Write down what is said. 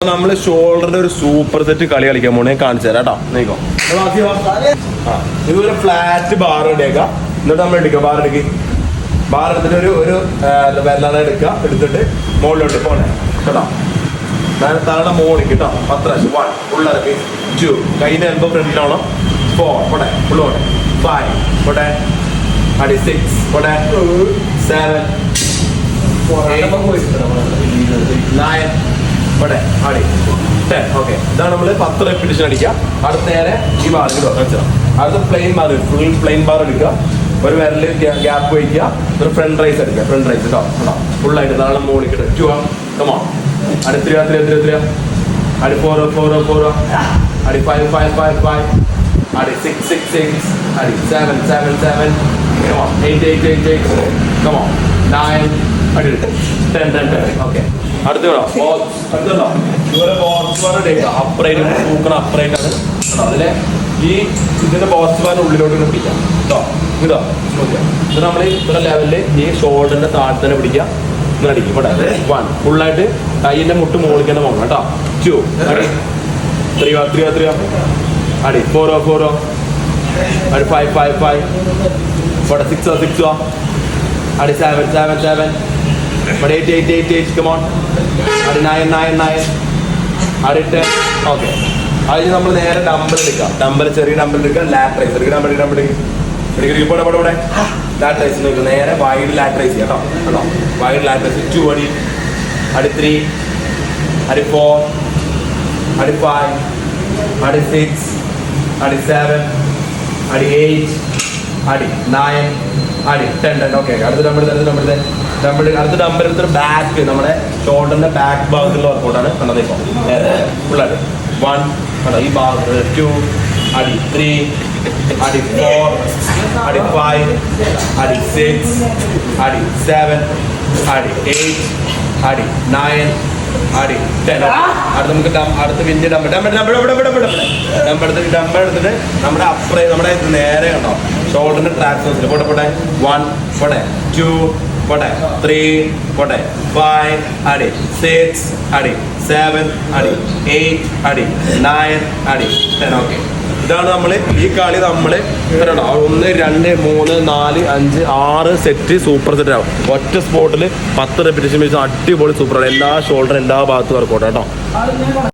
നമ്മള് ഷോൾഡറിന്റെ ഒരു super set കളി കളിക്കാൻ പോണേ കാണിച്ചു തരാം കേട്ടോ. നീക്കോ ഇതൊരു ഫ്ലാറ്റ് ബാർ ഇടേക്കാം. എന്നിട്ട് നമ്മൾ എടുക്കുക ബാർ എടുത്തിട്ട് ഒരു വെല്ലാതെ എടുത്തിട്ട് മുകളിലോട്ട് പോണേ കേട്ടോ. തലയുടെ മോളിക്ക് കേട്ടോ. 10 പ്രാവശ്യം 1 ഉള്ളിറക്കി 2 കൈൻ്റെ എൽബോ ഫ്രണ്ടിലാണോ 4 പോട്ടെ ഉള്ളോട്ടെ 5 പോട്ടെ അടി 6 പോട്ടെ 7 8 9 പോട്ടെ അടി 10. ഓക്കെ, ഇതാണ് നമ്മൾ 10 റെപ്പിറ്റേഷൻ അടിക്കുക. അടുത്ത നേരെ ഈ ബാർ കളിച്ചോ. അടുത്ത plain bar full plain bar എടുക്കുക. ഒരു വിരല് ഗ്യാപ്പ് വയ്ക്കുക. ഒരു ഫ്രണ്ട് റൈസ് എടുക്കുക. ഫ്രണ്ട് റൈസ് കേട്ടോ ഫുള്ളായിട്ട് താഴെ മോളിക്കിട്ട് 2 കമോ അടി 3 അടി 4 അടി 5 അടി 6 അടി 7 കമോ 8 കമോ 9 അടി 10. ഓക്കെ, അടുത്തുണ്ടോ ഇതുപോലെ ബോക്സ് ബാർ എടുക്കുക. അപ്പറേറ്റ് തൂക്കണം. അപ്പറേറ്റാണ് അതിലെ ഈ ഇതിന്റെ ബോക്സ് ബാറിന് ഉള്ളിലോട്ട് പിടിക്കാം കേട്ടോ. ഇതോ നോക്കുക. ഇത് നമ്മൾ ഇവിടെ ലെവലില് ഈ ഷോൾഡറിന്റെ താഴെ തന്നെ പിടിക്കുക. ഇങ്ങനെ അടിക്കും ഇവിടെ 1 ഫുള്ളായിട്ട് കൈയിന്റെ മുട്ട് മോളിക്കന്നെ പോകണം കേട്ടോ. 2 അടി 3 അടി 4 അടി 5 ഇവിടെ 6 അടി 7 ഇവിടെ 8 കമോൺ അടി 9 അടി 10. ഓക്കെ, അതിന് നമ്മൾ നേരെ ഡമ്പൽ എടുക്കാം. ചെറിയ ഡമ്പൽ എടുക്കുക. ലാറ്ററൈസ് ചെറിയ ഡമ്പൽ ഇവിടെ ലാറ്ററൈസ് നേരെ വൈഡ് ലാറ്ററൈസ് ചെയ്യാം കേട്ടോ. വൈഡ് ലാറ്ററൈസ് 2 അടി 3 അടി 4 അടി 5 അടി 6 അടി 7 അടി 8 അടി 9 അടി 10. ഓക്കെ, അടുത്ത ഡമ്പൽ അടുത്ത ഡമ്പൽ എടുത്തിട്ട് ബാക്ക് നമ്മുടെ ഷോൾഡറിന്റെ ബാക്ക് ഭാഗത്തുള്ള വർക്കൗട്ടാണ് കണ്ടത്. ഇപ്പോൾ ഫുള്ളായിട്ട് 1 ഈ ഭാഗത്ത് 2 അടി 3 അടി 4 അടി 5 അടി 6 അടി 7 അടി 8 അടി 9 അടി 10. അടുത്ത് നമുക്ക് അടുത്ത് പിന്നെ ഡമ്പൽ എടുത്തിട്ട് നമ്മുടെ അപ്പുറേ നമ്മുടെ നേരെ കണ്ടോ ഷോൾഡറിന്റെ ട്രാക്സ് പോട്ടെ 1 പോട്ടെ 2 പോട്ടെ 3 പോട്ടെ 5 അടി 6 അടി 7 അടി 8 അടി 9 അടി 10. ഓക്കെ, ഇതാണ് നമ്മൾ ഈ കളി നമ്മൾ 1 2 3 4 5 6 സെറ്റ് സൂപ്പർ സെറ്റ് ആവും. ഒറ്റ സ്പോട്ടിൽ 10 റെപ്പിറ്റേഷൻ വെച്ച് അടിപൊളി സൂപ്പറാണ്. എല്ലാ ഷോൾഡർ എല്ലാ ഭാഗത്തും വർക്കൗട്ട് കേട്ടോ.